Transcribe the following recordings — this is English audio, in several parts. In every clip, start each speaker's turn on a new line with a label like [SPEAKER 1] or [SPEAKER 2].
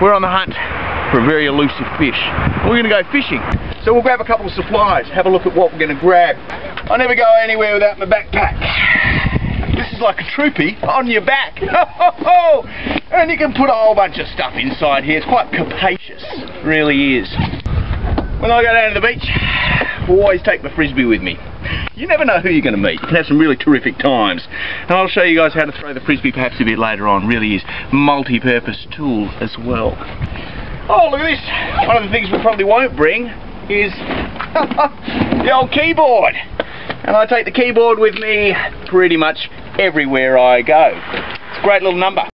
[SPEAKER 1] we're on the hunt for a very elusive fish. We're going to go fishing. So we'll grab a couple of supplies, have a look at what we're going to grab. I never go anywhere without my backpack. This is like a troopy on your back. And you can put a whole bunch of stuff inside here. It's quite capacious, it really is. When I go down to the beach, I always take my frisbee with me. You never know who you're going to meet. You can have some really terrific times. And I'll show you guys how to throw the frisbee perhaps a bit later on. Really is multi-purpose tool as well. Oh, look at this. One of the things we probably won't bring is the old keyboard. And I take the keyboard with me pretty much everywhere I go. It's a great little number.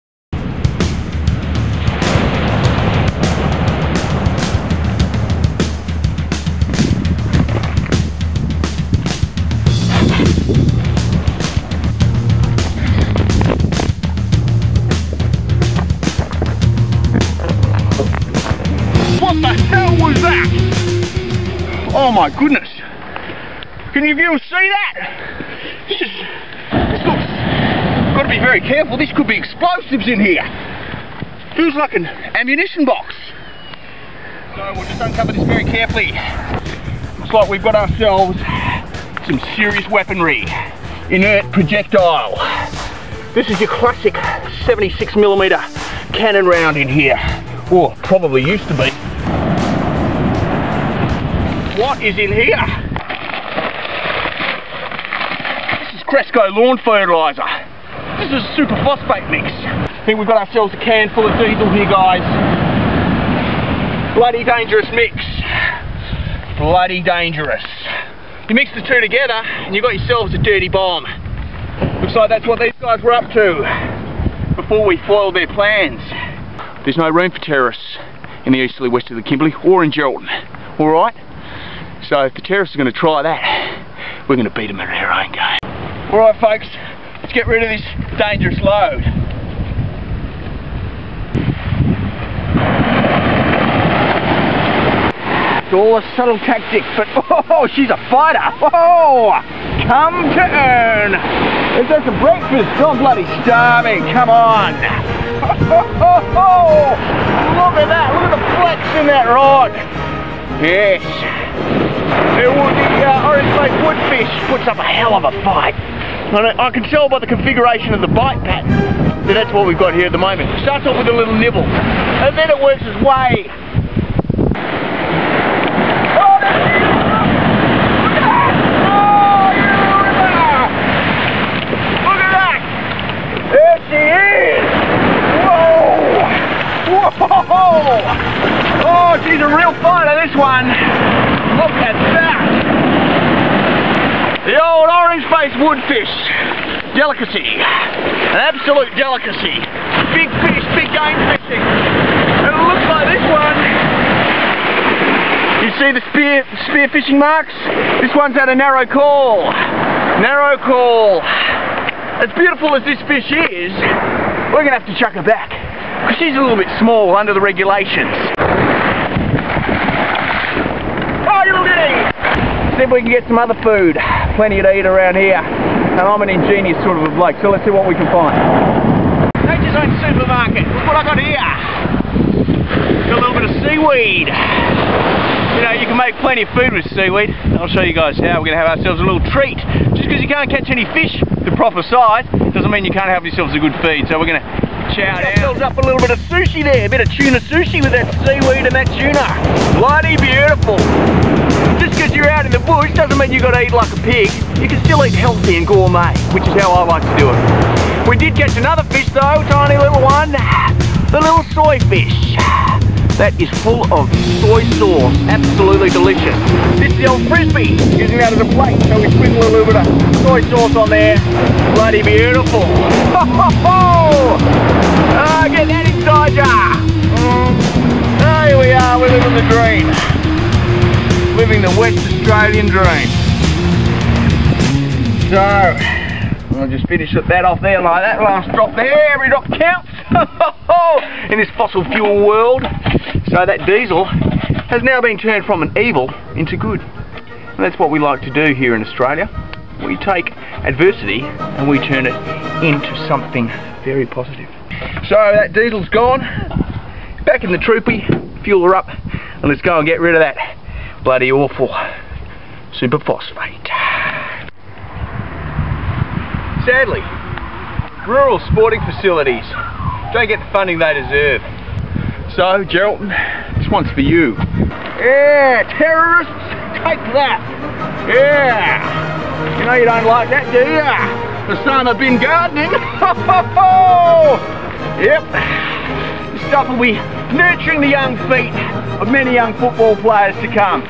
[SPEAKER 1] What the hell was that? Oh my goodness. Can you viewers see that? This looks... Got to be very careful. This could be explosives in here. Feels like an ammunition box. So we'll just uncover this very carefully. Looks like we've got ourselves some serious weaponry. Inert projectile. This is your classic 76mm cannon round in here. Or probably used to be. What is in here? This is Cresco lawn fertiliser. This is a super phosphate mix. I think we've got ourselves a can full of diesel here, guys. Bloody dangerous mix. Bloody dangerous. You mix the two together and you've got yourselves a dirty bomb. Looks like that's what these guys were up to before we foiled their plans. There's no room for terrorists in the easterly west of the Kimberley or in Geraldton. Alright? So if the terrorists are going to try that, we're going to beat them at their own game. Alright folks, let's get rid of this dangerous load. It's all a subtle tactic, but oh, she's a fighter. Oh, come to Ern. Let's have some breakfast. I'm bloody starving. Come on. Oh, look at that. Look at the flex in that rod. Yes. The orange-faced woodfish puts up a hell of a fight. I can tell by the configuration of the bite pattern that that's what we've got here at the moment. It starts off with a little nibble, and then it works its way. Oh, that's it! Look at that! Oh, you river! Look at that! There she is! Whoa! Whoa! Oh, she's a real fighter, this one. Look at that! The old orange-faced woodfish. Delicacy. An absolute delicacy. Big fish, big game fishing. And it looks like this one. You see the spear fishing marks? This one's had a narrow call. Narrow call. As beautiful as this fish is, we're going to have to chuck her back. Because she's a little bit small under the regulations. Oh, you little ditty! See if we can get some other food. Plenty to eat around here. And I'm an ingenious sort of a bloke, so let's see what we can find. Nature's Own Supermarket. Look what I got here. Got a little bit of seaweed. You know, you can make plenty of food with seaweed. I'll show you guys how. We're going to have ourselves a little treat. Just because you can't catch any fish the proper size doesn't mean you can't have yourselves a good feed. So we're going to chow down. Ourselves up a little bit of sushi there. A bit of tuna sushi with that seaweed and that tuna. Bloody beautiful. Just because you're out in the bush doesn't mean you've got to eat like a pig. You can still eat healthy and gourmet, which is how I like to do it. We did catch another fish though, tiny little one. The little soy fish. That is full of soy sauce. Absolutely delicious. This is the old frisbee. Using that as a plate. So we sprinkle a little bit of soy sauce on there. Bloody beautiful. Ho ho ho! Get that inside ya. Here we are, we're living the dream. Living the West Australian dream. So, I'll just finish that off there like that. Last drop there, every drop counts. In this fossil fuel world. So that diesel has now been turned from an evil into good. And that's what we like to do here in Australia. We take adversity and we turn it into something very positive. So that diesel's gone. back in the troopy, fuel her up, and let's go and get rid of that bloody awful superphosphate. Sadly, rural sporting facilities don't get the funding they deserve. So, Geraldton, this one's for you. Yeah, terrorists, take that. Yeah. You know you don't like that, do you? Osama bin Gardening. Yep. This stuff will be nurturing the young feet of many young football players to come.